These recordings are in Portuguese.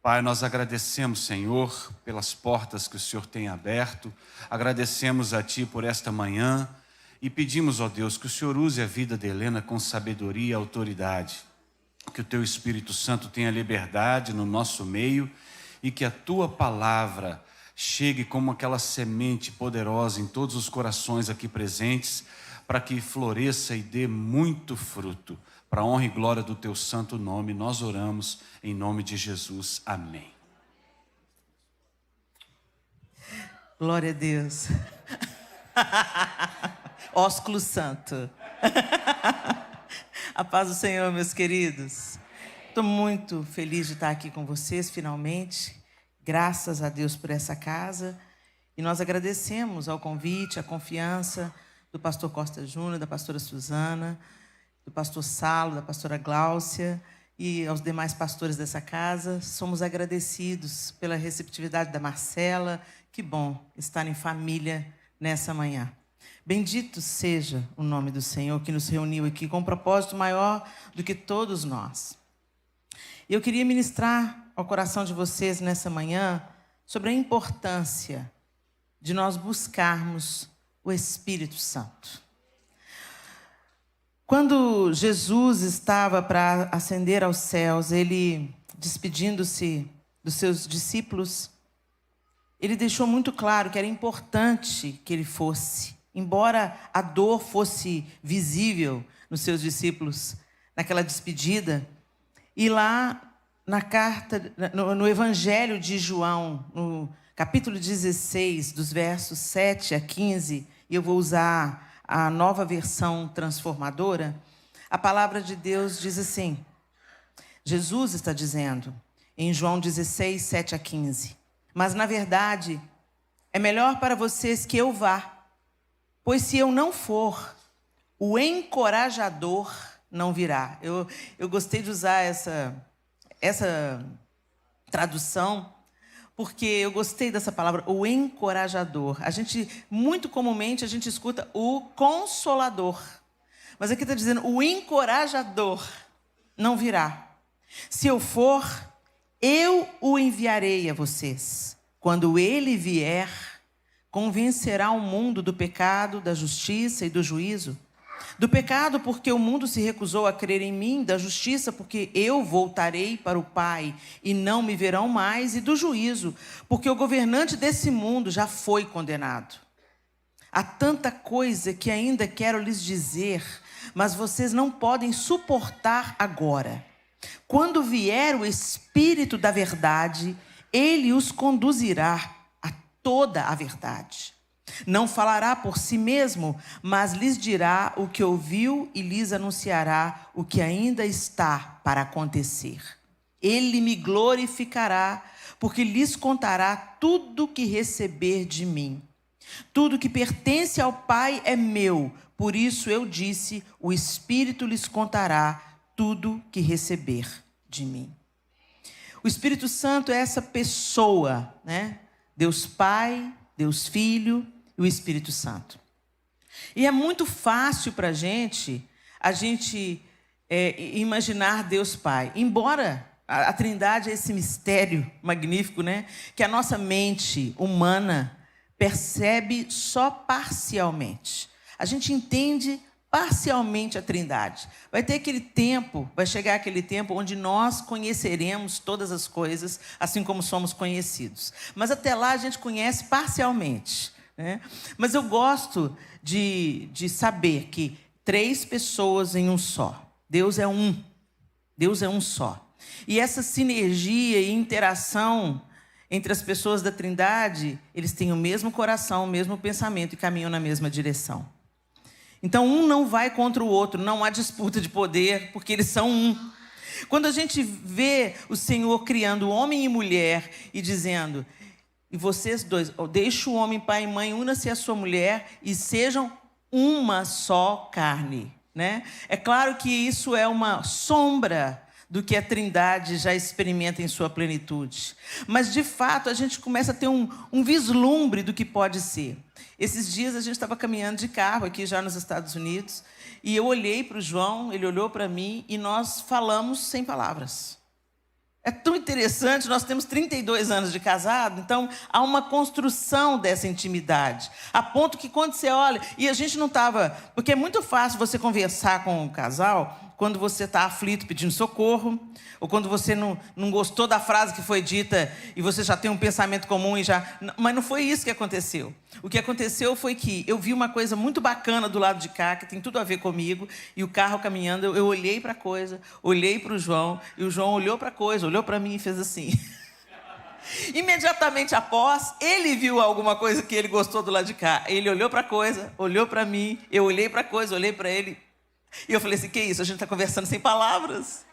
Pai, nós agradecemos, Senhor, pelas portas que o Senhor tem aberto, agradecemos a Ti por esta manhã e pedimos, ó Deus, que o Senhor use a vida de Helena com sabedoria e autoridade, que o Teu Espírito Santo tenha liberdade no nosso meio e que a Tua palavra chegue como aquela semente poderosa em todos os corações aqui presentes, para que floresça e dê muito fruto. Para a honra e glória do Teu santo nome, nós oramos em nome de Jesus. Amém. Glória a Deus. Ósculo santo. A paz do Senhor, meus queridos. Estou muito feliz de estar aqui com vocês, finalmente. Graças a Deus por essa casa. E nós agradecemos ao convite, a confiança do pastor Costa Júnior, da pastora Suzana, do pastor Salo, da pastora Gláucia e aos demais pastores dessa casa. Somos agradecidos pela receptividade da Marcela. Que bom estar em família nessa manhã. Bendito seja o nome do Senhor que nos reuniu aqui com um propósito maior do que todos nós. Eu queria ministrar ao coração de vocês nessa manhã sobre a importância de nós buscarmos o Espírito Santo. Quando Jesus estava para ascender aos céus, ele, despedindo-se dos seus discípulos, ele deixou muito claro que era importante que ele fosse, embora a dor fosse visível nos seus discípulos naquela despedida. E lá na carta, no Evangelho de João, no capítulo 16, dos versos 7 a 15, e eu vou usar a nova versão transformadora, a palavra de Deus diz assim, Jesus está dizendo, em João 16, 7 a 15, mas na verdade é melhor para vocês que eu vá, pois se eu não for, o encorajador não virá. Eu gostei de usar essa tradução, porque eu gostei dessa palavra, o encorajador. Muito comumente, a gente escuta o consolador. Mas aqui está dizendo, o encorajador não virá. Se eu for, eu o enviarei a vocês. Quando ele vier, convencerá o mundo do pecado, da justiça e do juízo. Do pecado, porque o mundo se recusou a crer em mim, da justiça, porque eu voltarei para o Pai e não me verão mais, e do juízo, porque o governante desse mundo já foi condenado. Há tanta coisa que ainda quero lhes dizer, mas vocês não podem suportar agora. Quando vier o Espírito da verdade, ele os conduzirá a toda a verdade. Não falará por si mesmo, mas lhes dirá o que ouviu e lhes anunciará o que ainda está para acontecer. Ele me glorificará, porque lhes contará tudo que receber de mim. Tudo que pertence ao Pai é meu, por isso eu disse, o Espírito lhes contará tudo que receber de mim. O Espírito Santo é essa pessoa, né? Deus Pai, Deus Filho e o Espírito Santo. E é muito fácil para a gente imaginar Deus Pai. Embora a Trindade é esse mistério magnífico, né? Que a nossa mente humana percebe só parcialmente. A gente entende parcialmente a Trindade. Vai chegar aquele tempo onde nós conheceremos todas as coisas, assim como somos conhecidos. Mas até lá a gente conhece parcialmente. Mas eu gosto de saber que 3 pessoas em um só. Deus é um. Deus é um só. E essa sinergia e interação entre as pessoas da Trindade, eles têm o mesmo coração, o mesmo pensamento e caminham na mesma direção. Então, um não vai contra o outro, não há disputa de poder, porque eles são um. Quando a gente vê o Senhor criando homem e mulher e dizendo... E vocês dois, deixe o homem, pai e mãe, una-se à sua mulher e sejam uma só carne. Né? É claro que isso é uma sombra do que a Trindade já experimenta em sua plenitude. Mas, de fato, a gente começa a ter um vislumbre do que pode ser. Esses dias a gente estava caminhando de carro aqui já nos Estados Unidos e eu olhei para o João, ele olhou para mim e nós falamos sem palavras. É tão interessante, nós temos 32 anos de casado, então há uma construção dessa intimidade. A ponto que quando você olha, e a gente não estava... Porque é muito fácil você conversar com um casal quando você está aflito pedindo socorro, ou quando você não gostou da frase que foi dita e você já tem um pensamento comum e já... Mas não foi isso que aconteceu. O que aconteceu foi que eu vi uma coisa muito bacana do lado de cá, que tem tudo a ver comigo, e o carro caminhando, eu olhei para a coisa, olhei para o João, e o João olhou para a coisa, olhou para mim e fez assim. Imediatamente após, ele viu alguma coisa que ele gostou do lado de cá. Ele olhou para a coisa, olhou para mim, eu olhei para a coisa, olhei para ele. E eu falei assim, que isso? A gente está conversando sem palavras.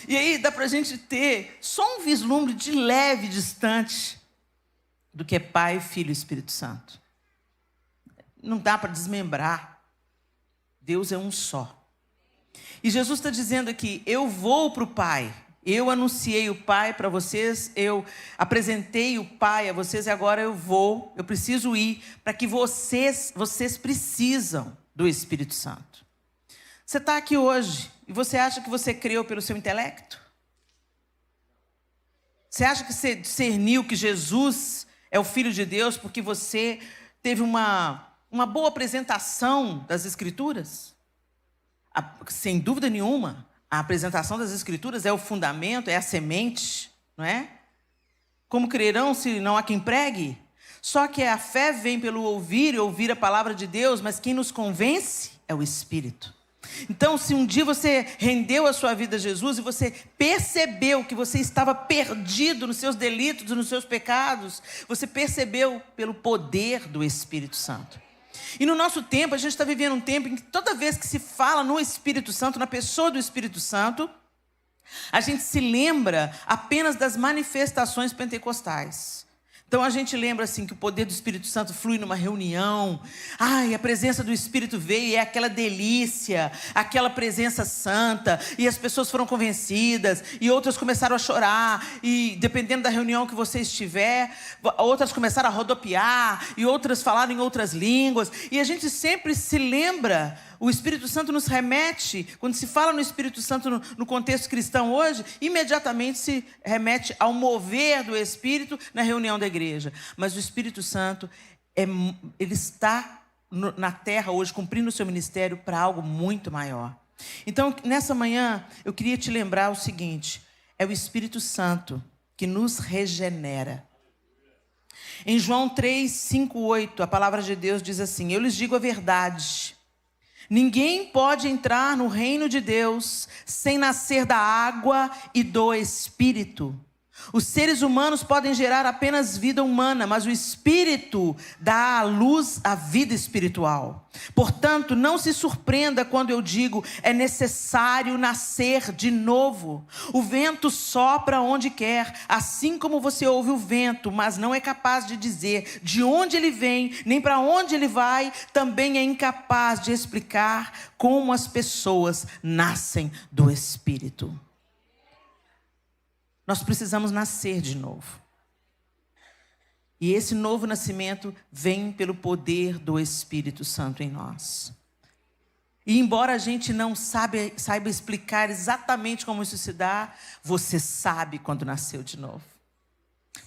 E aí dá para a gente ter só um vislumbre de leve, distante, do que é Pai, Filho e Espírito Santo. Não dá para desmembrar. Deus é um só. E Jesus está dizendo aqui, eu vou para o Pai. Eu anunciei o Pai para vocês, eu apresentei o Pai a vocês e agora eu preciso ir para que vocês precisam do Espírito Santo. Você está aqui hoje e você acha que você creu pelo seu intelecto? Você acha que você discerniu que Jesus é o Filho de Deus porque você teve uma boa apresentação das Escrituras? Sem dúvida nenhuma, a apresentação das Escrituras é o fundamento, é a semente, não é? Como crerão se não há quem pregue? Só que a fé vem pelo ouvir e ouvir a palavra de Deus, mas quem nos convence é o Espírito. Então, se um dia você rendeu a sua vida a Jesus e você percebeu que você estava perdido nos seus delitos, nos seus pecados, você percebeu pelo poder do Espírito Santo. E no nosso tempo, a gente está vivendo um tempo em que toda vez que se fala no Espírito Santo, na pessoa do Espírito Santo, a gente se lembra apenas das manifestações pentecostais. Então a gente lembra assim que o poder do Espírito Santo flui numa reunião. Ai, a presença do Espírito veio e é aquela delícia, aquela presença santa. E as pessoas foram convencidas e outras começaram a chorar. E dependendo da reunião que você estiver, outras começaram a rodopiar e outras falaram em outras línguas. E a gente sempre se lembra, o Espírito Santo nos remete, quando se fala no Espírito Santo no contexto cristão hoje, imediatamente se remete ao mover do Espírito na reunião da igreja. Mas o Espírito Santo, ele está na terra hoje, cumprindo o seu ministério para algo muito maior. Então, nessa manhã, eu queria te lembrar o seguinte, é o Espírito Santo que nos regenera. Em João 3, 5, 8, a palavra de Deus diz assim, eu lhes digo a verdade, ninguém pode entrar no reino de Deus sem nascer da água e do Espírito. Os seres humanos podem gerar apenas vida humana, mas o Espírito dá à luz a vida espiritual. Portanto, não se surpreenda quando eu digo, é necessário nascer de novo. O vento sopra onde quer, assim como você ouve o vento, mas não é capaz de dizer de onde ele vem, nem para onde ele vai, também é incapaz de explicar como as pessoas nascem do Espírito. Nós precisamos nascer de novo. E esse novo nascimento vem pelo poder do Espírito Santo em nós. E embora a gente não saiba explicar exatamente como isso se dá, você sabe quando nasceu de novo.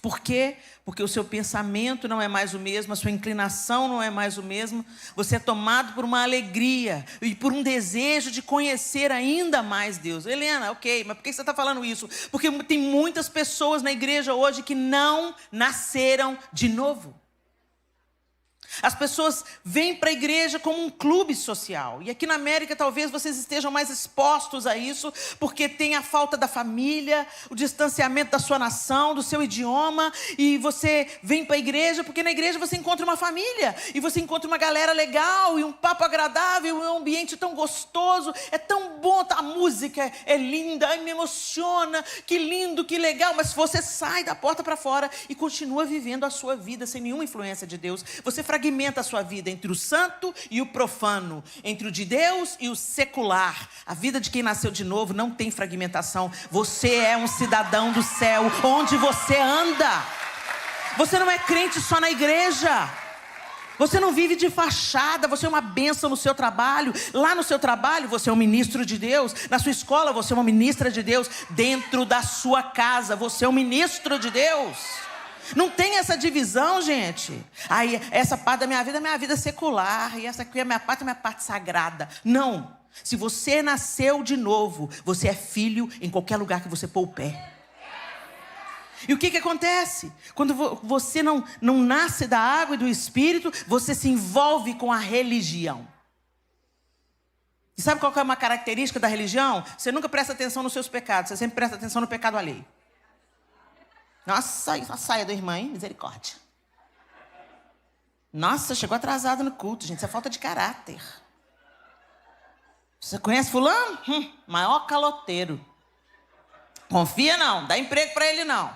Por quê? Porque o seu pensamento não é mais o mesmo, a sua inclinação não é mais o mesmo. Você é tomado por uma alegria e por um desejo de conhecer ainda mais Deus. Helena, ok, mas por que você está falando isso? Porque tem muitas pessoas na igreja hoje que não nasceram de novo. As pessoas vêm para a igreja como um clube social. E aqui na América talvez vocês estejam mais expostos a isso, porque tem a falta da família, o distanciamento da sua nação, do seu idioma. E você vem para a igreja porque na igreja você encontra uma família. E você encontra uma galera legal e um papo agradável, um ambiente tão gostoso. É tão bom, a música é linda, ai, me emociona, que lindo, que legal. Mas você sai da porta para fora e continua vivendo a sua vida sem nenhuma influência de Deus. Você fragmenta a sua vida entre o santo e o profano, entre o de Deus e o secular. A vida de quem nasceu de novo não tem fragmentação. Você é um cidadão do céu, onde você anda. Você não é crente só na igreja. Você não vive de fachada, você é uma bênção no seu trabalho. Lá no seu trabalho você é um ministro de Deus. Na sua escola você é uma ministra de Deus. Dentro da sua casa você é um ministro de Deus. Não tem essa divisão, gente. Aí essa parte da minha vida é minha vida secular. E essa aqui é a minha parte sagrada. Não. Se você nasceu de novo, você é filho em qualquer lugar que você pôr o pé. E o que acontece? Quando você não nasce da água e do Espírito, você se envolve com a religião. E sabe qual que é uma característica da religião? Você nunca presta atenção nos seus pecados, você sempre presta atenção no pecado alheio. Nossa, a saia da irmã, hein? Misericórdia. Nossa, chegou atrasado no culto, gente, isso é falta de caráter. Você conhece fulano? Maior caloteiro. Confia não, dá emprego para ele não.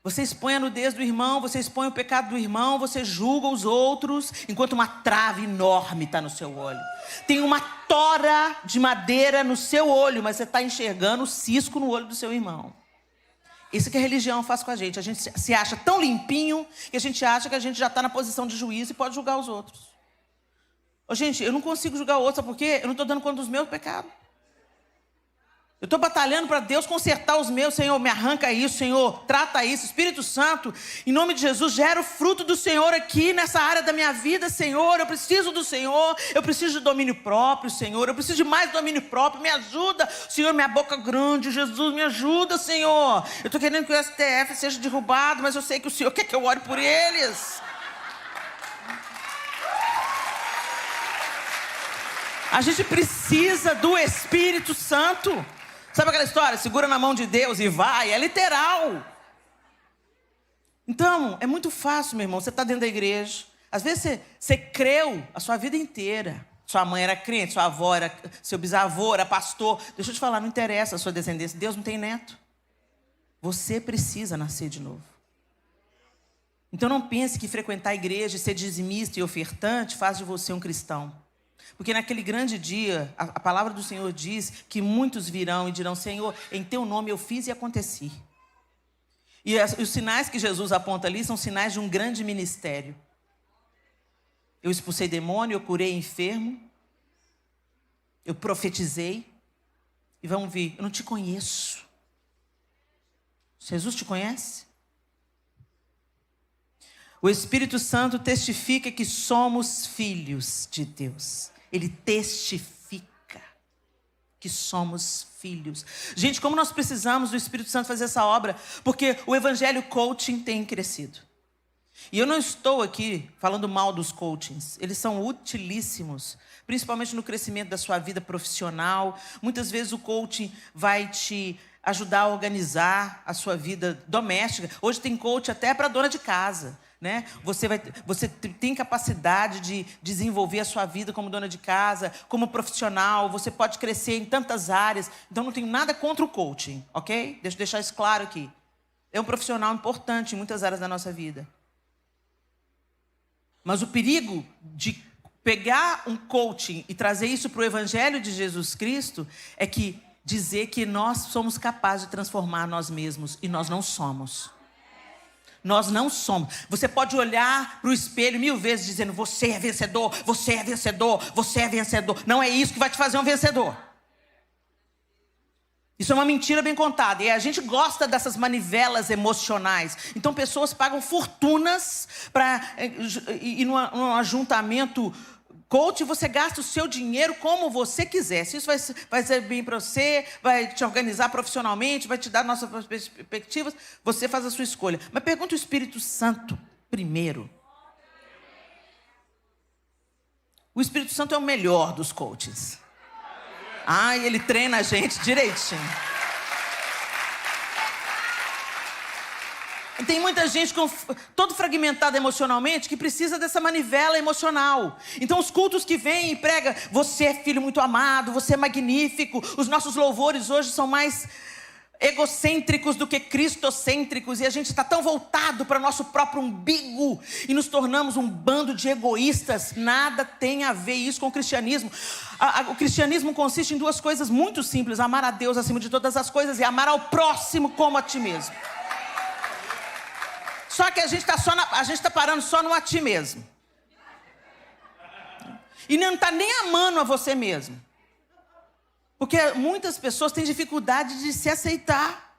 Você expõe a nudez do irmão, você expõe o pecado do irmão, você julga os outros, enquanto uma trave enorme está no seu olho. Tem uma tora de madeira no seu olho, mas você está enxergando o cisco no olho do seu irmão. Isso que a religião faz com a gente. A gente se acha tão limpinho que a gente acha que a gente já está na posição de juiz e pode julgar os outros. Ô, gente, eu não consigo julgar o outro, sabe por quê? Eu não estou dando conta dos meus pecados. Eu estou batalhando para Deus consertar os meus. Senhor, me arranca isso, Senhor, trata isso. Espírito Santo, em nome de Jesus, gera o fruto do Senhor aqui nessa área da minha vida, Senhor. Eu preciso do Senhor, eu preciso de domínio próprio, Senhor. Eu preciso de mais domínio próprio, me ajuda. Senhor, minha boca grande, Jesus, me ajuda, Senhor. Eu estou querendo que o STF seja derrubado, mas eu sei que o Senhor quer que eu ore por eles. A gente precisa do Espírito Santo. Sabe aquela história? Segura na mão de Deus e vai. É literal. Então, é muito fácil, meu irmão. Você está dentro da igreja. Às vezes você creu a sua vida inteira. Sua mãe era crente, sua avó era, seu bisavô era pastor. Deixa eu te falar, não interessa a sua descendência. Deus não tem neto. Você precisa nascer de novo. Então não pense que frequentar a igreja, ser dizimista e ofertante faz de você um cristão. Porque naquele grande dia, a palavra do Senhor diz que muitos virão e dirão: Senhor, em teu nome eu fiz e aconteci. E os sinais que Jesus aponta ali são sinais de um grande ministério. Eu expulsei demônio, eu curei enfermo, eu profetizei. E vamos ver, eu não te conheço. Jesus te conhece? O Espírito Santo testifica que somos filhos de Deus. Ele testifica que somos filhos. Gente, como nós precisamos do Espírito Santo fazer essa obra, porque o evangelho coaching tem crescido. E eu não estou aqui falando mal dos coachings, eles são utilíssimos, principalmente no crescimento da sua vida profissional. Muitas vezes o coaching vai te ajudar a organizar a sua vida doméstica. Hoje tem coach até para dona de casa. Né? Você tem capacidade de desenvolver a sua vida como dona de casa, como profissional. Você pode crescer em tantas áreas. Então não tenho nada contra o coaching, ok? Deixa eu deixar isso claro aqui. É um profissional importante em muitas áreas da nossa vida. Mas o perigo de pegar um coaching e trazer isso para o evangelho de Jesus Cristo é que dizer que nós somos capazes de transformar nós mesmos, e nós não somos. Nós não somos. Você pode olhar para o espelho 1000 vezes dizendo: você é vencedor, você é vencedor, você é vencedor. Não é isso que vai te fazer um vencedor. Isso é uma mentira bem contada. E a gente gosta dessas manivelas emocionais. Então pessoas pagam fortunas para ir num ajuntamento coach, você gasta o seu dinheiro como você quiser. Se isso vai ser bem para você, vai te organizar profissionalmente, vai te dar nossas perspectivas, você faz a sua escolha. Mas pergunta o Espírito Santo primeiro. O Espírito Santo é o melhor dos coaches. Ele treina a gente direitinho. Tem muita gente todo fragmentada emocionalmente que precisa dessa manivela emocional. Então os cultos que vêm e pregam: você é filho muito amado, você é magnífico. Os nossos louvores hoje são mais egocêntricos do que cristocêntricos. E a gente está tão voltado para o nosso próprio umbigo e nos tornamos um bando de egoístas. Nada tem a ver isso com o cristianismo. O cristianismo consiste em 2 coisas muito simples: amar a Deus acima de todas as coisas e amar ao próximo como a ti mesmo. Só que a gente está parando só no a ti mesmo. E não está nem amando a você mesmo. Porque muitas pessoas têm dificuldade de se aceitar.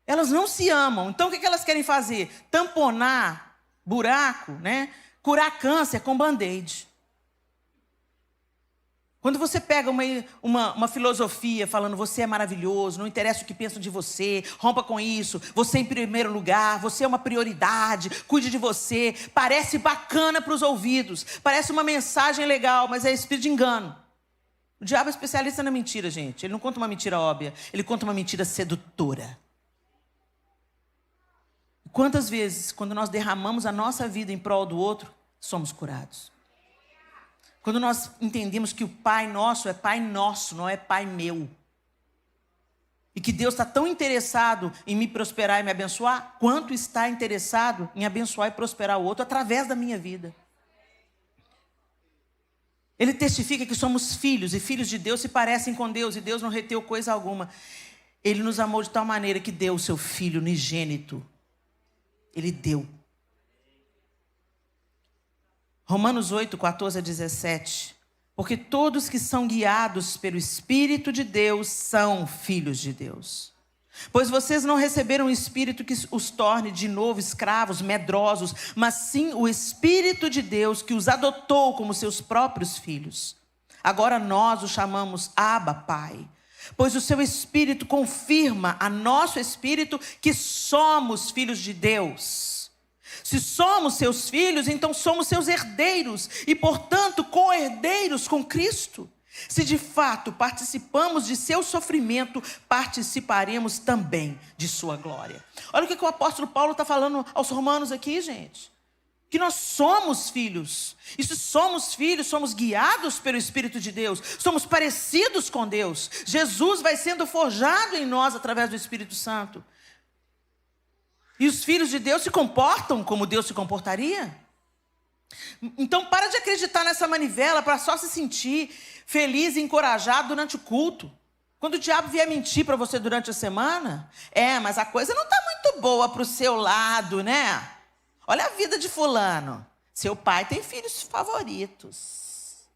Elas não se amam. Então o que elas querem fazer? Tamponar buraco, né? Curar câncer com band-aid. Quando você pega uma filosofia falando você é maravilhoso, não interessa o que pensam de você, rompa com isso, você em primeiro lugar, você é uma prioridade, cuide de você, parece bacana para os ouvidos, parece uma mensagem legal, mas é espírito de engano. O diabo é especialista na mentira, gente. Ele não conta uma mentira óbvia, ele conta uma mentira sedutora. Quantas vezes, quando nós derramamos a nossa vida em prol do outro, somos curados? Quando nós entendemos que o Pai nosso é Pai nosso, não é Pai meu. E que Deus está tão interessado em me prosperar e me abençoar, quanto está interessado em abençoar e prosperar o outro através da minha vida. Ele testifica que somos filhos, e filhos de Deus se parecem com Deus, e Deus não reteu coisa alguma. Ele nos amou de tal maneira que deu o seu Filho unigênito. Ele deu. Romanos 8, 14 a 17. Porque todos que são guiados pelo Espírito de Deus são filhos de Deus. Pois vocês não receberam o Espírito que os torne de novo escravos, medrosos, mas sim o Espírito de Deus que os adotou como seus próprios filhos. Agora nós o chamamos Abba, Pai. Pois o seu Espírito confirma a nosso Espírito que somos filhos de Deus. Se somos seus filhos, então somos seus herdeiros e, portanto, co-herdeiros com Cristo. Se de fato participamos de seu sofrimento, participaremos também de sua glória. Olha o que o apóstolo Paulo está falando aos romanos aqui, gente. Que nós somos filhos. E se somos filhos, somos guiados pelo Espírito de Deus. Somos parecidos com Deus. Jesus vai sendo forjado em nós através do Espírito Santo. E os filhos de Deus se comportam como Deus se comportaria? Então para de acreditar nessa manivela para só se sentir feliz e encorajado durante o culto. Quando o diabo vier mentir para você durante a semana, mas a coisa não está muito boa para o seu lado, né? Olha a vida de fulano. Seu pai tem filhos favoritos.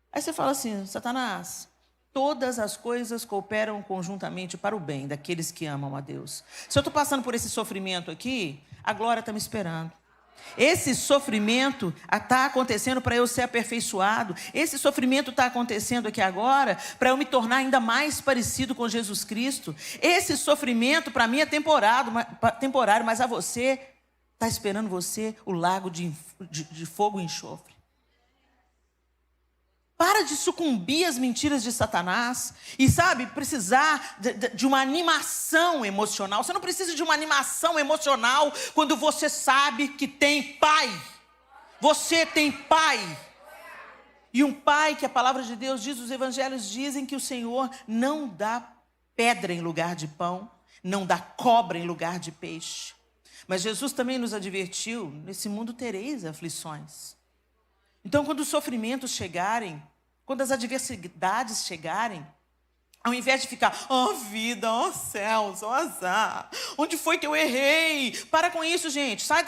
Aí você fala assim, Satanás, todas as coisas cooperam conjuntamente para o bem daqueles que amam a Deus. Se eu estou passando por esse sofrimento aqui, a glória está me esperando. Esse sofrimento está acontecendo para eu ser aperfeiçoado. Esse sofrimento está acontecendo aqui agora para eu me tornar ainda mais parecido com Jesus Cristo. Esse sofrimento para mim é temporário, mas a você está esperando você o lago de fogo e enxofre. Para de sucumbir às mentiras de Satanás e, precisar de uma animação emocional. Você não precisa de uma animação emocional quando você sabe que tem pai. Você tem pai. E um pai que a palavra de Deus diz, os evangelhos dizem que o Senhor não dá pedra em lugar de pão, não dá cobra em lugar de peixe. Mas Jesus também nos advertiu, nesse mundo tereis aflições. Então, quando os sofrimentos chegarem, quando as adversidades chegarem, ao invés de ficar, vida, céus, azar, onde foi que eu errei? Para com isso, gente. Sai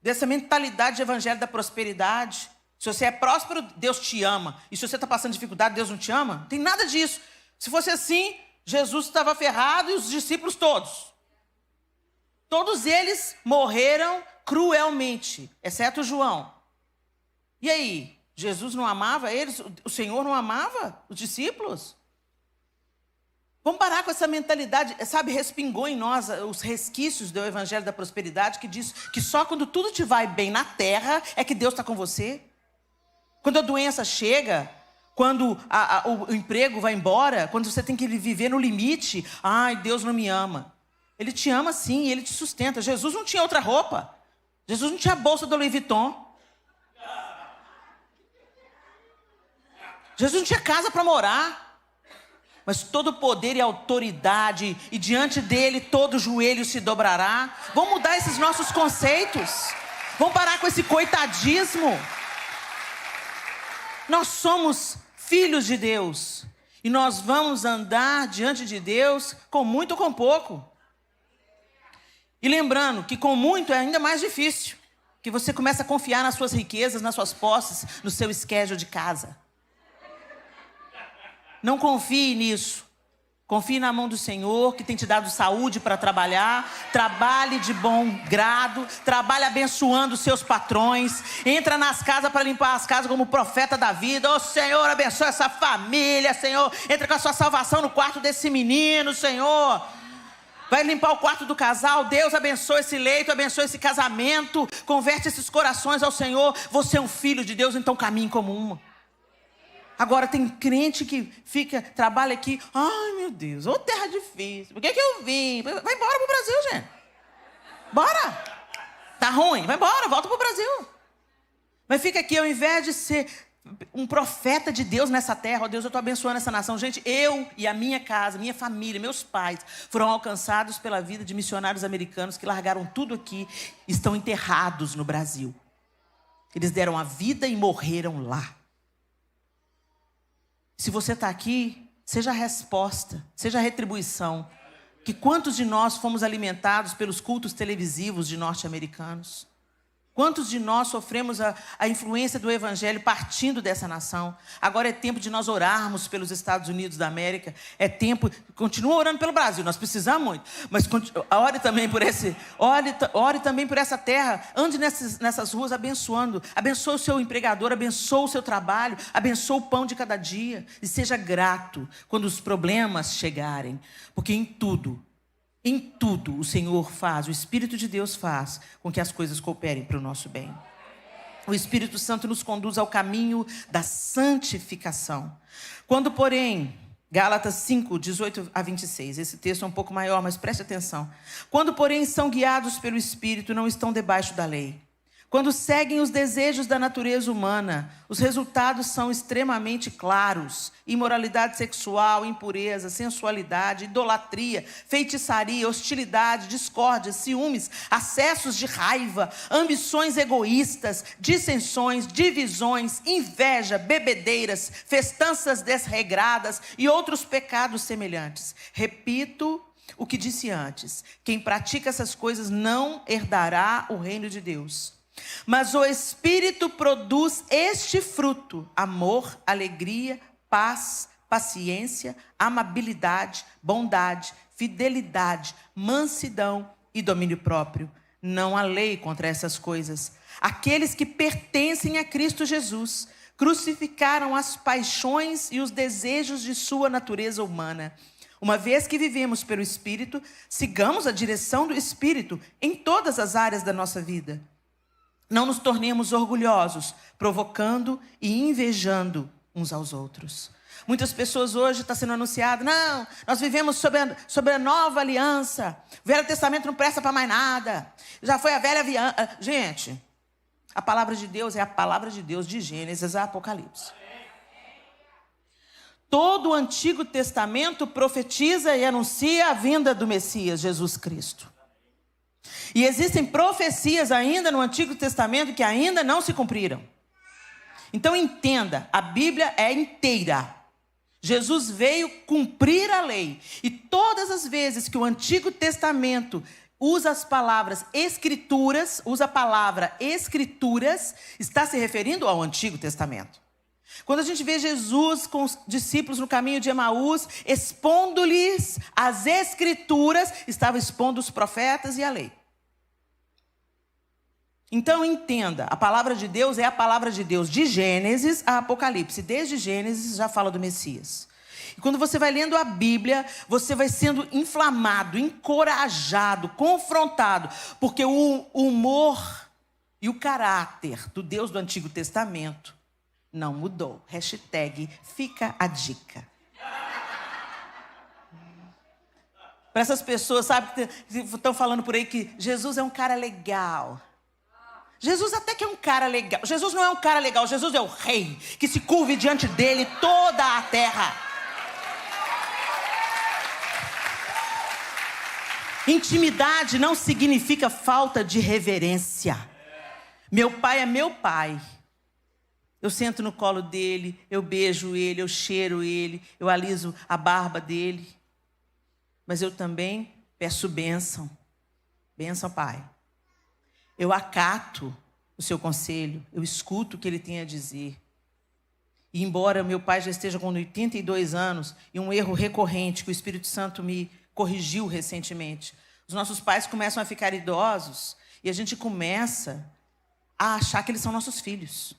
dessa mentalidade de evangelho da prosperidade. Se você é próspero, Deus te ama. E se você está passando dificuldade, Deus não te ama? Não tem nada disso. Se fosse assim, Jesus estava ferrado e os discípulos todos. Todos eles morreram cruelmente, exceto João. E aí? Jesus não amava eles? O Senhor não amava os discípulos? Vamos parar com essa mentalidade, respingou em nós os resquícios do evangelho da prosperidade, que diz que só quando tudo te vai bem na terra é que Deus está com você. Quando a doença chega, quando o emprego vai embora, quando você tem que viver no limite, Deus não me ama. Ele te ama sim, Ele te sustenta. Jesus não tinha outra roupa. Jesus não tinha a bolsa do Louis Vuitton. Jesus não tinha casa para morar, mas todo poder e autoridade, e diante dele todo joelho se dobrará. Vamos mudar esses nossos conceitos, vamos parar com esse coitadismo. Nós somos filhos de Deus, e nós vamos andar diante de Deus com muito ou com pouco. E lembrando que com muito é ainda mais difícil, Que você começa a confiar nas suas riquezas, nas suas posses, no seu schedule de casa. Não confie nisso. Confie na mão do Senhor, que tem te dado saúde para trabalhar. Trabalhe de bom grado. Trabalhe abençoando os seus patrões. Entra nas casas para limpar as casas como profeta da vida. Ô Senhor, abençoa essa família, Senhor. Entra com a sua salvação no quarto desse menino, Senhor. Vai limpar o quarto do casal. Deus abençoe esse leito, abençoe esse casamento. Converte esses corações ao Senhor. Você é um filho de Deus, então caminhe como uma. Agora tem crente que trabalha aqui. Ai, meu Deus, ô terra difícil. Por que eu vim? Vai embora pro Brasil, gente. Bora. Tá ruim? Vai embora, volta pro Brasil. Mas fica aqui, ao invés de ser um profeta de Deus nessa terra. Ó Deus, eu estou abençoando essa nação. Gente, eu e a minha casa, minha família, meus pais foram alcançados pela vida de missionários americanos que largaram tudo aqui e estão enterrados no Brasil. Eles deram a vida e morreram lá. Se você está aqui, seja a resposta, seja a retribuição. Que quantos de nós fomos alimentados pelos cultos televisivos de norte-americanos? Quantos de nós sofremos a influência do evangelho partindo dessa nação? Agora é tempo de nós orarmos pelos Estados Unidos da América. É tempo, continua orando pelo Brasil, nós precisamos muito. Mas ore também por essa terra. Ande nessas ruas abençoando. Abençoe o seu empregador, abençoe o seu trabalho, abençoe o pão de cada dia. E seja grato quando os problemas chegarem. Porque em tudo o Senhor faz, o Espírito de Deus faz com que as coisas cooperem para o nosso bem. O Espírito Santo nos conduz ao caminho da santificação. Quando, porém, Gálatas 5, 18 a 26, esse texto é um pouco maior, mas preste atenção. Quando, porém, são guiados pelo Espírito, não estão debaixo da lei. Quando seguem os desejos da natureza humana, os resultados são extremamente claros. Imoralidade sexual, impureza, sensualidade, idolatria, feitiçaria, hostilidade, discórdia, ciúmes, acessos de raiva, ambições egoístas, dissensões, divisões, inveja, bebedeiras, festanças desregradas e outros pecados semelhantes. Repito o que disse antes: quem pratica essas coisas não herdará o reino de Deus. Mas o Espírito produz este fruto: amor, alegria, paz, paciência, amabilidade, bondade, fidelidade, mansidão e domínio próprio. Não há lei contra essas coisas. Aqueles que pertencem a Cristo Jesus crucificaram as paixões e os desejos de sua natureza humana. Uma vez que vivemos pelo Espírito, sigamos a direção do Espírito em todas as áreas da nossa vida. Não nos tornemos orgulhosos, provocando e invejando uns aos outros. Muitas pessoas hoje estão sendo anunciado: não, nós vivemos sobre a nova aliança. O Velho Testamento não presta para mais nada. Já foi a velha aliança. Gente, a palavra de Deus é a palavra de Deus de Gênesis a Apocalipse. Todo o Antigo Testamento profetiza e anuncia a vinda do Messias, Jesus Cristo. E existem profecias ainda no Antigo Testamento que ainda não se cumpriram. Então entenda, a Bíblia é inteira. Jesus veio cumprir a lei. E todas as vezes que o Antigo Testamento usa as palavras escrituras, usa a palavra escrituras, está se referindo ao Antigo Testamento. Quando a gente vê Jesus com os discípulos no caminho de Emaús, expondo-lhes as escrituras, estava expondo os profetas e a lei. Então entenda, a palavra de Deus é a palavra de Deus de Gênesis a Apocalipse. Desde Gênesis já fala do Messias. E quando você vai lendo a Bíblia, você vai sendo inflamado, encorajado, confrontado, porque o humor e o caráter do Deus do Antigo Testamento não mudou. Hashtag fica a dica. Para essas pessoas, sabe, que estão falando por aí que Jesus é um cara legal. Jesus até que é um cara legal. Jesus não é um cara legal. Jesus é o rei, que se curve diante dele toda a terra. Intimidade não significa falta de reverência. Meu pai é meu pai. Eu sento no colo dele, eu beijo ele, eu cheiro ele, eu aliso a barba dele. Mas eu também peço bênção. Bênção, pai. Eu acato o seu conselho, eu escuto o que ele tem a dizer. E embora meu pai já esteja com 82 anos, e um erro recorrente que o Espírito Santo me corrigiu recentemente, os nossos pais começam a ficar idosos e a gente começa a achar que eles são nossos filhos.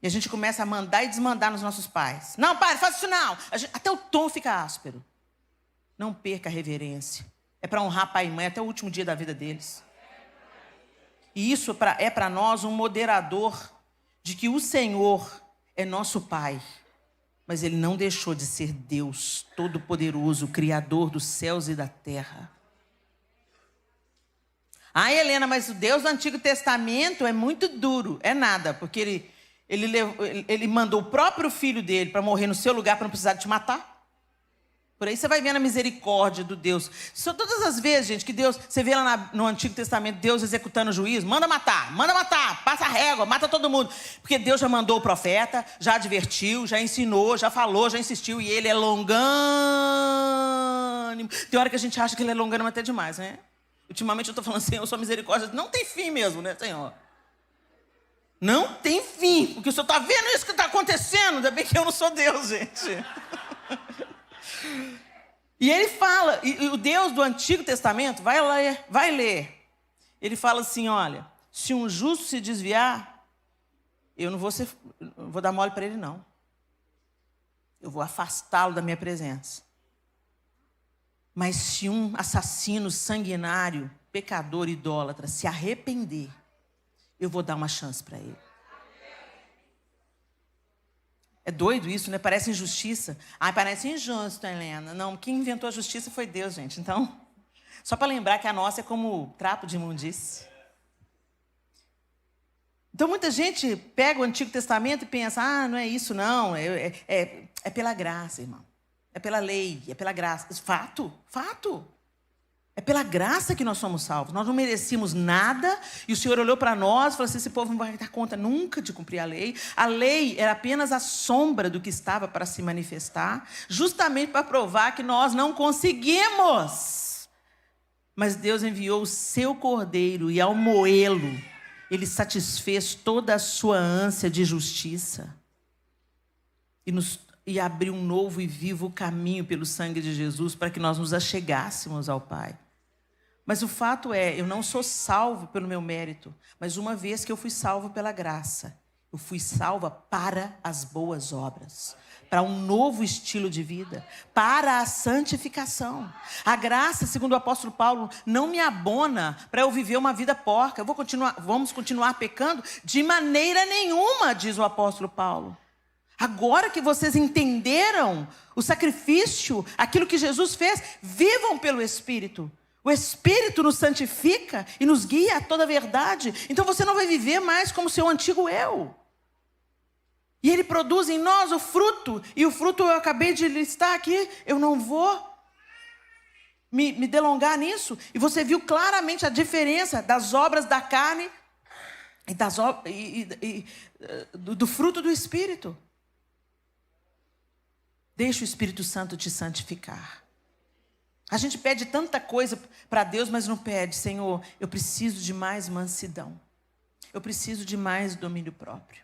E a gente começa a mandar e desmandar nos nossos pais. Não, pai, não faça isso não. Até o tom fica áspero. Não perca a reverência. É para honrar pai e mãe até o último dia da vida deles. E isso é para nós um moderador de que o Senhor é nosso Pai, mas Ele não deixou de ser Deus Todo-Poderoso, Criador dos céus e da terra. Ah, Helena, mas o Deus do Antigo Testamento é muito duro. É nada, porque ele mandou o próprio filho dele para morrer no seu lugar para não precisar de te matar. Por aí você vai vendo a misericórdia do Deus. São todas as vezes, gente, que Deus... Você vê lá no Antigo Testamento, Deus executando o juízo. Manda matar, passa a régua, mata todo mundo. Porque Deus já mandou o profeta, já advertiu, já ensinou, já falou, já insistiu. E ele é longânimo. Tem hora que a gente acha que ele é longânimo até demais, né? Ultimamente eu estou falando, Senhor, sua misericórdia não tem fim mesmo, né, Senhor? Não tem fim. Porque o Senhor está vendo isso que está acontecendo. Ainda bem que eu não sou Deus, gente. E ele fala, e o Deus do Antigo Testamento, vai ler. Ele fala assim, olha, se um justo se desviar, eu não vou dar mole para ele, não. Eu vou afastá-lo da minha presença. Mas se um assassino sanguinário, pecador, idólatra, se arrepender, eu vou dar uma chance para ele. É doido isso, né? Parece injustiça. Ah, parece injusto, Helena. Não, quem inventou a justiça foi Deus, gente. Então, só para lembrar que a nossa é como trapo de imundície. Então, muita gente pega o Antigo Testamento e pensa, ah, não é isso, não. É pela graça, irmão. É pela lei, é pela graça. Fato. É pela graça que nós somos salvos. Nós não merecíamos nada e o Senhor olhou para nós e falou assim, esse povo não vai dar conta nunca de cumprir a lei. A lei era apenas a sombra do que estava para se manifestar, justamente para provar que nós não conseguimos. Mas Deus enviou o seu Cordeiro e ao moê-lo, Ele satisfez toda a sua ânsia de justiça e abriu um novo e vivo caminho pelo sangue de Jesus para que nós nos achegássemos ao Pai. Mas o fato é, eu não sou salvo pelo meu mérito, mas uma vez que eu fui salvo pela graça, eu fui salva para as boas obras, para um novo estilo de vida, para a santificação. A graça, segundo o apóstolo Paulo, não me abona para eu viver uma vida porca. Vamos continuar pecando? De maneira nenhuma, diz o apóstolo Paulo. Agora que vocês entenderam o sacrifício, aquilo que Jesus fez, vivam pelo Espírito. O Espírito nos santifica e nos guia a toda a verdade. Então você não vai viver mais como seu antigo eu. E Ele produz em nós o fruto. E o fruto eu acabei de listar aqui. Eu não vou me delongar nisso. E você viu claramente a diferença das obras da carne e do fruto do Espírito. Deixa o Espírito Santo te santificar. A gente pede tanta coisa para Deus, mas não pede, Senhor, eu preciso de mais mansidão. Eu preciso de mais domínio próprio.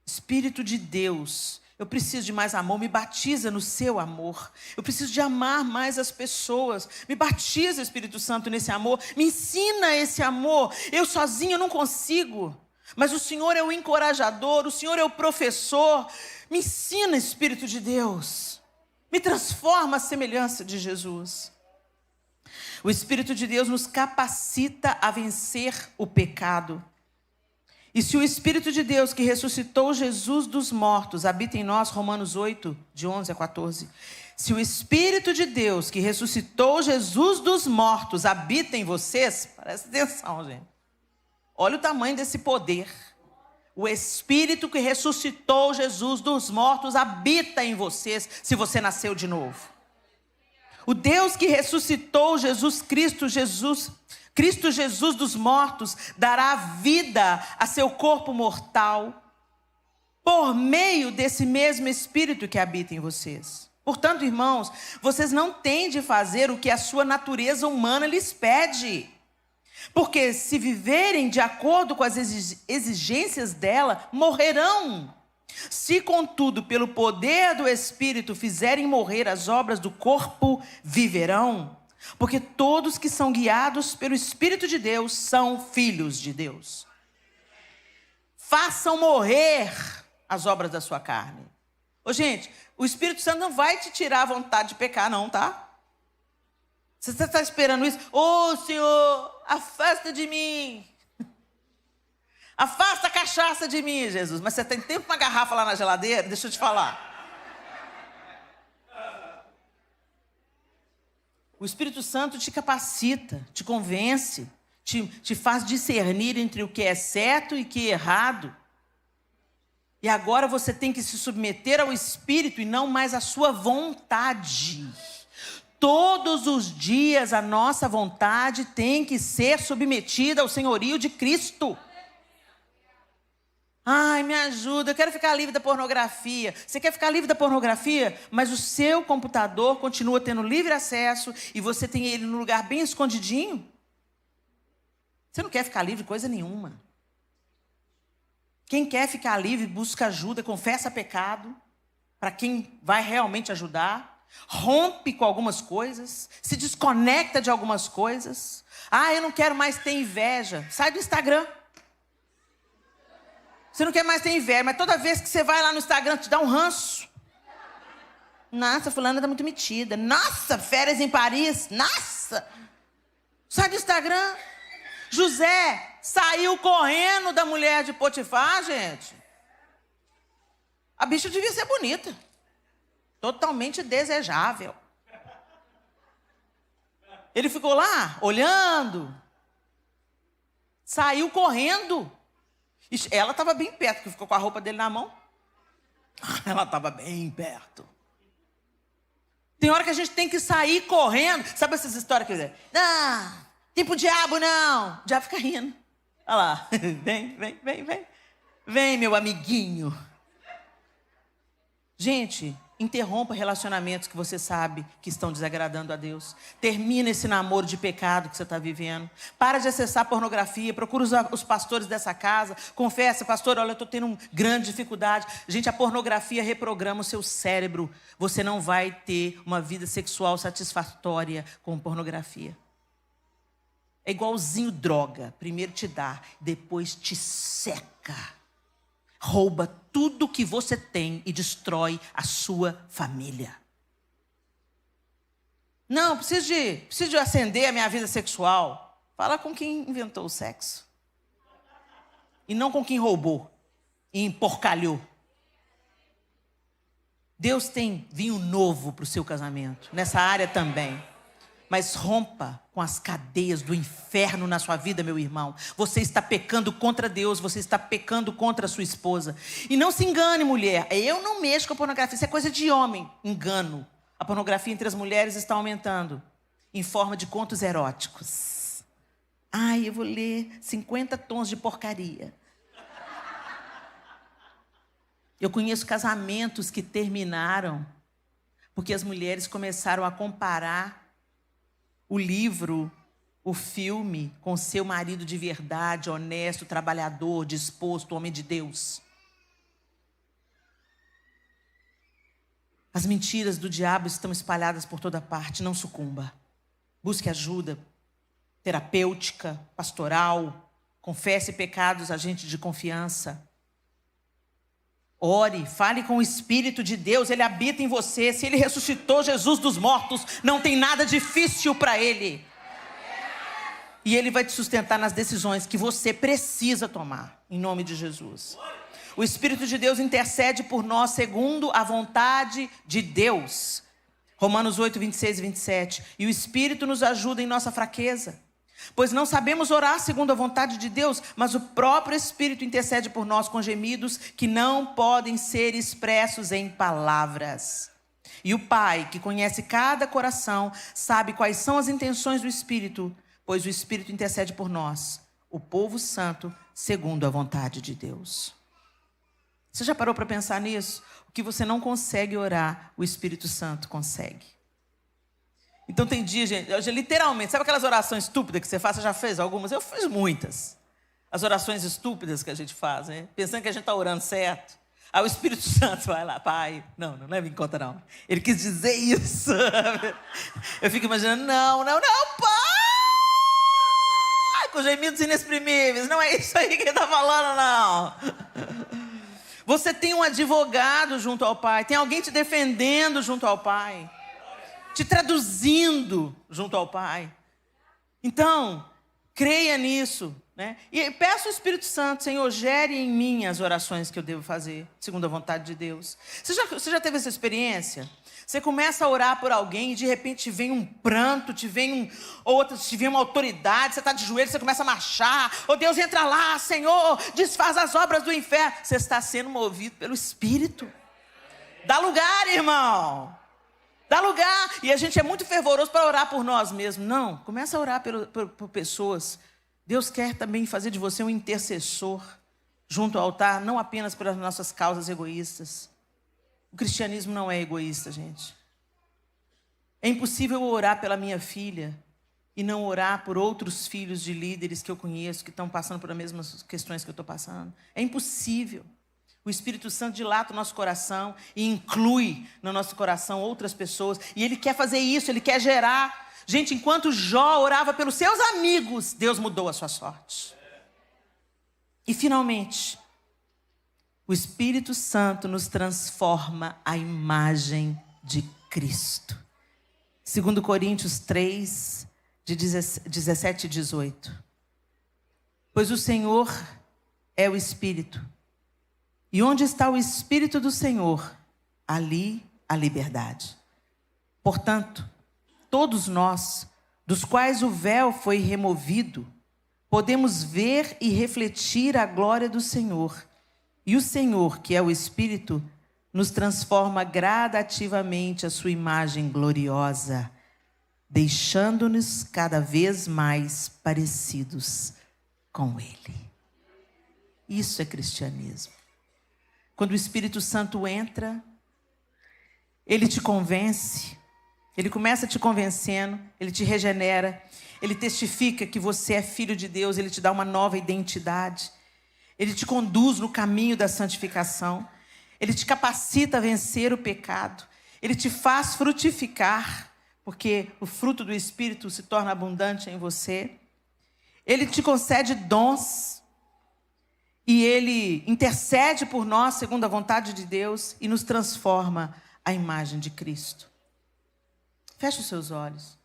Espírito de Deus, eu preciso de mais amor, me batiza no seu amor. Eu preciso de amar mais as pessoas. Me batiza, Espírito Santo, nesse amor. Me ensina esse amor. Eu sozinho não consigo. Mas o Senhor é o encorajador, o Senhor é o professor. Me ensina, Espírito de Deus. Me transforma à semelhança de Jesus. O Espírito de Deus nos capacita a vencer o pecado. E se o Espírito de Deus que ressuscitou Jesus dos mortos habita em nós, Romanos 8, de 11 a 14. Se o Espírito de Deus que ressuscitou Jesus dos mortos habita em vocês, presta atenção, gente. Olha o tamanho desse poder. O Espírito que ressuscitou Jesus dos mortos habita em vocês, se você nasceu de novo. O Deus que ressuscitou Cristo Jesus dos mortos, dará vida a seu corpo mortal, por meio desse mesmo Espírito que habita em vocês. Portanto, irmãos, vocês não têm de fazer o que a sua natureza humana lhes pede. Porque se viverem de acordo com as exigências dela, morrerão. Se, contudo, pelo poder do Espírito fizerem morrer as obras do corpo, viverão. Porque todos que são guiados pelo Espírito de Deus são filhos de Deus. Façam morrer as obras da sua carne. Ô, gente, o Espírito Santo não vai te tirar a vontade de pecar, não, tá? Você está esperando isso? Ô, Senhor, afasta de mim. Afasta a cachaça de mim, Jesus. Mas você tem tempo uma garrafa lá na geladeira? Deixa eu te falar. O Espírito Santo te capacita, te convence, te faz discernir entre o que é certo e o que é errado. E agora você tem que se submeter ao Espírito e não mais à sua vontade. Todos os dias a nossa vontade tem que ser submetida ao senhorio de Cristo. Ai, me ajuda, eu quero ficar livre da pornografia. Você quer ficar livre da pornografia? Mas o seu computador continua tendo livre acesso e você tem ele no lugar bem escondidinho? Você não quer ficar livre de coisa nenhuma. Quem quer ficar livre, busca ajuda, confessa pecado, para quem vai realmente ajudar. Rompe com algumas coisas, se desconecta de algumas coisas. Ah, eu não quero mais ter inveja. Sai do Instagram. Você não quer mais ter inveja, mas toda vez que você vai lá no Instagram, te dá um ranço. Nossa, fulana tá muito metida. Nossa, férias em Paris. Nossa. Sai do Instagram. José saiu correndo da mulher de Potifar, gente. A bicha devia ser bonita. Totalmente desejável. Ele ficou lá, olhando. Saiu correndo. Ela estava bem perto, porque ficou com a roupa dele na mão. Ela estava bem perto. Tem hora que a gente tem que sair correndo. Sabe essas histórias que eu não, tipo diabo não. O diabo fica rindo. Olha lá. Vem. Vem, meu amiguinho. Gente, interrompa relacionamentos que você sabe que estão desagradando a Deus. Termina esse namoro de pecado que você está vivendo. Para de acessar pornografia. Procura os pastores dessa casa. Confessa, pastor, olha, eu estou tendo uma grande dificuldade. Gente, a pornografia reprograma o seu cérebro. Você não vai ter uma vida sexual satisfatória com pornografia. É igualzinho droga. Primeiro te dá, depois te seca. Rouba tudo que você tem e destrói a sua família. Não, preciso de acender a minha vida sexual. Fala com quem inventou o sexo. E não com quem roubou e emporcalhou. Deus tem vinho novo para o seu casamento, nessa área também. Mas rompa com as cadeias do inferno na sua vida, meu irmão. Você está pecando contra Deus, você está pecando contra a sua esposa. E não se engane, mulher. Eu não mexo com a pornografia, isso é coisa de homem. Engano. A pornografia entre as mulheres está aumentando em forma de contos eróticos. Ai, eu vou ler 50 tons de porcaria. Eu conheço casamentos que terminaram porque as mulheres começaram a comparar o livro, o filme, com seu marido de verdade, honesto, trabalhador, disposto, homem de Deus. As mentiras do diabo estão espalhadas por toda parte. Não sucumba. Busque ajuda terapêutica, pastoral. Confesse pecados a gente de confiança. Ore, fale com o Espírito de Deus, Ele habita em você. Se Ele ressuscitou Jesus dos mortos, não tem nada difícil para Ele. E Ele vai te sustentar nas decisões que você precisa tomar, em nome de Jesus. O Espírito de Deus intercede por nós segundo a vontade de Deus. Romanos 8, 26 e 27. E o Espírito nos ajuda em nossa fraqueza. Pois não sabemos orar segundo a vontade de Deus, mas o próprio Espírito intercede por nós com gemidos que não podem ser expressos em palavras. E o Pai, que conhece cada coração, sabe quais são as intenções do Espírito, pois o Espírito intercede por nós, o povo santo, segundo a vontade de Deus. Você já parou para pensar nisso? O que você não consegue orar, o Espírito Santo consegue. Então tem dia, gente, eu, literalmente, sabe aquelas orações estúpidas que você faz? Você já fez algumas? Eu fiz muitas. As orações estúpidas que a gente faz, né? Pensando que a gente está orando certo. Aí o Espírito Santo vai lá, pai, não leve em conta não. Ele quis dizer isso. Eu fico imaginando, não, pai! Com gemidos inexprimíveis. Não é isso aí que ele está falando, não. Você tem um advogado junto ao Pai. Tem alguém te defendendo junto ao Pai. Te traduzindo junto ao Pai. Então, creia nisso. Né? E peço ao Espírito Santo, Senhor, gere em mim as orações que eu devo fazer, segundo a vontade de Deus. Você já teve essa experiência? Você começa a orar por alguém e de repente te vem um pranto, te vem uma autoridade, você está de joelho, você começa a marchar. Oh Deus, entra lá, Senhor, desfaz as obras do inferno. Você está sendo movido pelo Espírito. Dá lugar, irmão. Dá lugar. E a gente é muito fervoroso para orar por nós mesmos. Não, começa a orar por pessoas. Deus quer também fazer de você um intercessor junto ao altar, não apenas pelas nossas causas egoístas. O cristianismo não é egoísta, gente. É impossível orar pela minha filha e não orar por outros filhos de líderes que eu conheço, que estão passando por as mesmas questões que eu estou passando. É impossível. O Espírito Santo dilata o nosso coração e inclui no nosso coração outras pessoas. E Ele quer fazer isso, Ele quer gerar. Gente, enquanto Jó orava pelos seus amigos, Deus mudou a sua sorte. E finalmente, o Espírito Santo nos transforma à imagem de Cristo. 2 Coríntios 3, de 17 e 18. Pois o Senhor é o Espírito. E onde está o Espírito do Senhor, ali a liberdade. Portanto, todos nós, dos quais o véu foi removido, podemos ver e refletir a glória do Senhor. E o Senhor, que é o Espírito, nos transforma gradativamente à sua imagem gloriosa, deixando-nos cada vez mais parecidos com Ele. Isso é cristianismo. Quando o Espírito Santo entra, Ele te convence, Ele começa te convencendo, Ele te regenera, Ele testifica que você é filho de Deus, Ele te dá uma nova identidade. Ele te conduz no caminho da santificação. Ele te capacita a vencer o pecado. Ele te faz frutificar, porque o fruto do Espírito se torna abundante em você. Ele te concede dons. E Ele intercede por nós, segundo a vontade de Deus, e nos transforma à imagem de Cristo. Feche os seus olhos.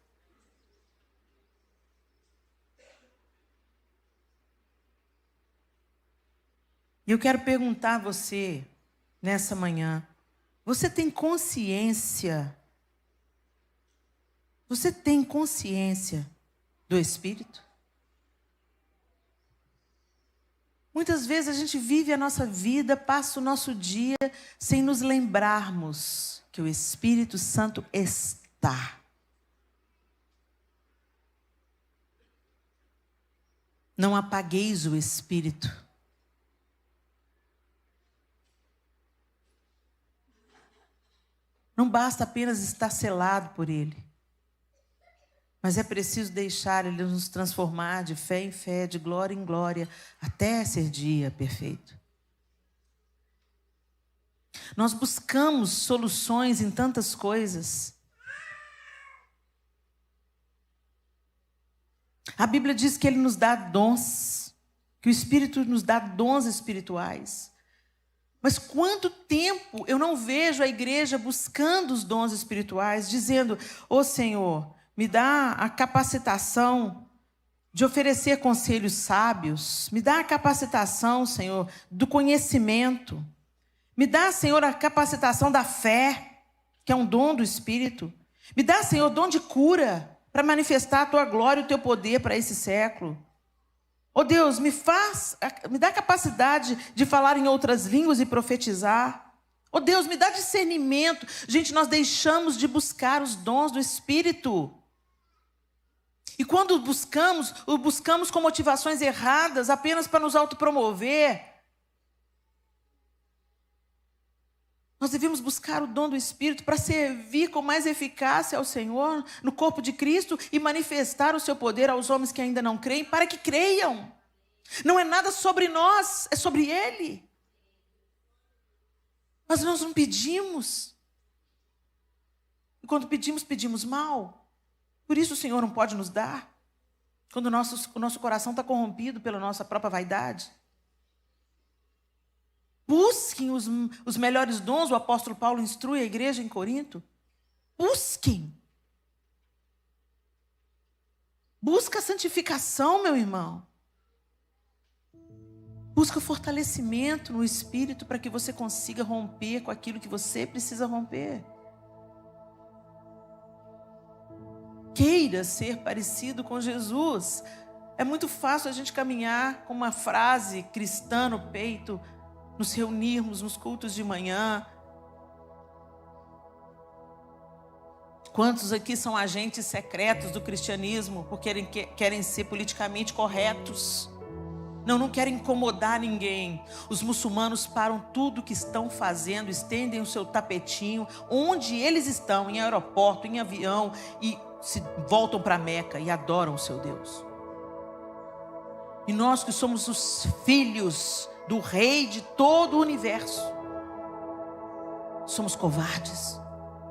E eu quero perguntar a você, nessa manhã, você tem consciência? Você tem consciência do Espírito? Muitas vezes a gente vive a nossa vida, passa o nosso dia sem nos lembrarmos que o Espírito Santo está. Não apagueis o Espírito. Não basta apenas estar selado por Ele, mas é preciso deixar Ele nos transformar de fé em fé, de glória em glória, até ser dia perfeito. Nós buscamos soluções em tantas coisas. A Bíblia diz que Ele nos dá dons, que o Espírito nos dá dons espirituais. Mas quanto tempo eu não vejo a igreja buscando os dons espirituais, dizendo, ô Senhor, me dá a capacitação de oferecer conselhos sábios, me dá a capacitação, Senhor, do conhecimento, me dá, Senhor, a capacitação da fé, que é um dom do Espírito, me dá, Senhor, dom de cura, para manifestar a Tua glória e o Teu poder para esse século. Oh Deus, me dá a capacidade de falar em outras línguas e profetizar. Oh Deus, me dá discernimento. Gente, nós deixamos de buscar os dons do Espírito. E quando o buscamos com motivações erradas, apenas para nos autopromover. Nós devemos buscar o dom do Espírito para servir com mais eficácia ao Senhor no corpo de Cristo e manifestar o seu poder aos homens que ainda não creem, para que creiam. Não é nada sobre nós, é sobre Ele. Mas nós não pedimos. E quando pedimos, pedimos mal. Por isso o Senhor não pode nos dar. Quando o nosso coração está corrompido pela nossa própria vaidade. Busquem os melhores dons, o apóstolo Paulo instrui a igreja em Corinto. Busquem. Busca a santificação, meu irmão. Busca o fortalecimento no Espírito para que você consiga romper com aquilo que você precisa romper. Queira ser parecido com Jesus. É muito fácil a gente caminhar com uma frase cristã no peito, nos reunirmos nos cultos de manhã. Quantos aqui são agentes secretos do cristianismo porque querem ser politicamente corretos? Não querem incomodar ninguém. Os muçulmanos param tudo que estão fazendo, estendem o seu tapetinho onde eles estão, em aeroporto, em avião, e se voltam para Meca e adoram o seu Deus. E nós que somos os filhos do Rei de todo o universo, somos covardes,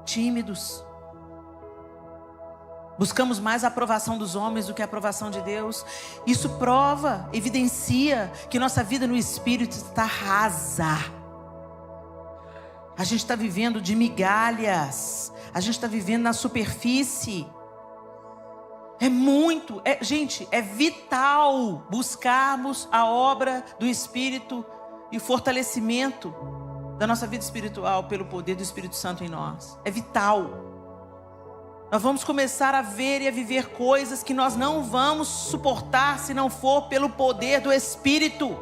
tímidos. Buscamos mais a aprovação dos homens do que a aprovação de Deus. Isso prova, evidencia que nossa vida no Espírito está rasa. A gente está vivendo de migalhas. A gente está vivendo na superfície. Gente, é vital buscarmos a obra do Espírito e o fortalecimento da nossa vida espiritual pelo poder do Espírito Santo em nós. É vital. Nós vamos começar a ver e a viver coisas que nós não vamos suportar se não for pelo poder do Espírito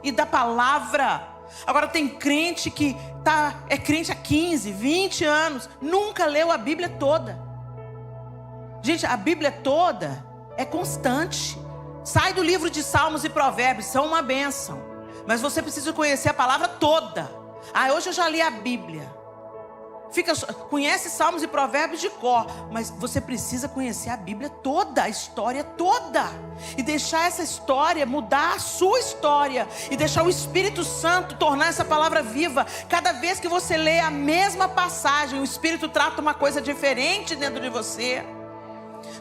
e da palavra. Agora tem crente que é crente há 15, 20 anos, nunca leu a Bíblia toda. Gente, a Bíblia toda é constante. Sai do livro de Salmos e Provérbios, são uma bênção. Mas você precisa conhecer a palavra toda. Hoje eu já li a Bíblia. Conhece Salmos e Provérbios de cor, mas você precisa conhecer a Bíblia toda, a história toda, e deixar essa história mudar a sua história, e deixar o Espírito Santo tornar essa palavra viva. Cada vez que você lê a mesma passagem, o Espírito trata uma coisa diferente dentro de você.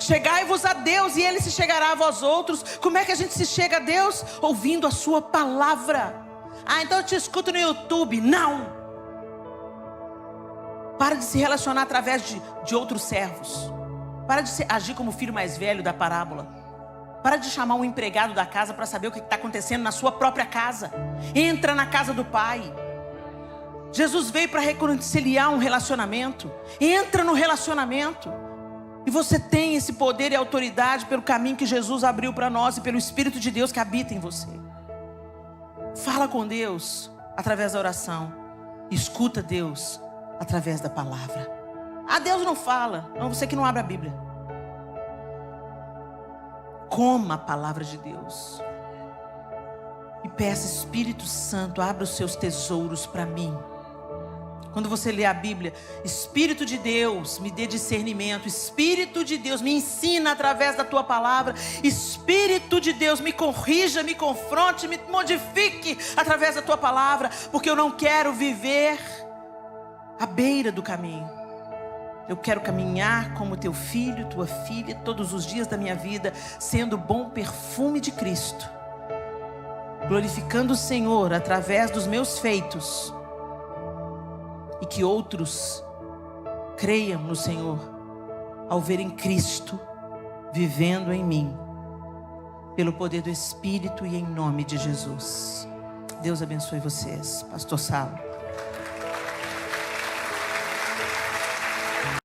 Chegai-vos a Deus e Ele se chegará a vós outros. Como é que a gente se chega a Deus? Ouvindo a sua palavra. Então eu te escuto no YouTube. Não. Para de se relacionar através de outros servos. Para de agir como o filho mais velho da parábola. Para de chamar um empregado da casa para saber o que está acontecendo na sua própria casa. Entra na casa do Pai. Jesus veio para reconciliar um relacionamento. Entra no relacionamento. E você tem esse poder e autoridade pelo caminho que Jesus abriu para nós e pelo Espírito de Deus que habita em você. Fala com Deus através da oração. Escuta Deus através da palavra. Deus não fala. Não, você que não abre a Bíblia. Coma a palavra de Deus. E peça, Espírito Santo, abra os seus tesouros para mim. Quando você lê a Bíblia, Espírito de Deus, me dê discernimento. Espírito de Deus, me ensina através da tua palavra. Espírito de Deus, me corrija, me confronte, me modifique através da tua palavra. Porque eu não quero viver à beira do caminho. Eu quero caminhar como teu filho, tua filha, todos os dias da minha vida, sendo o bom perfume de Cristo, glorificando o Senhor através dos meus feitos, e que outros creiam no Senhor ao verem Cristo vivendo em mim, pelo poder do Espírito e em nome de Jesus. Deus abençoe vocês. Pastor Salo.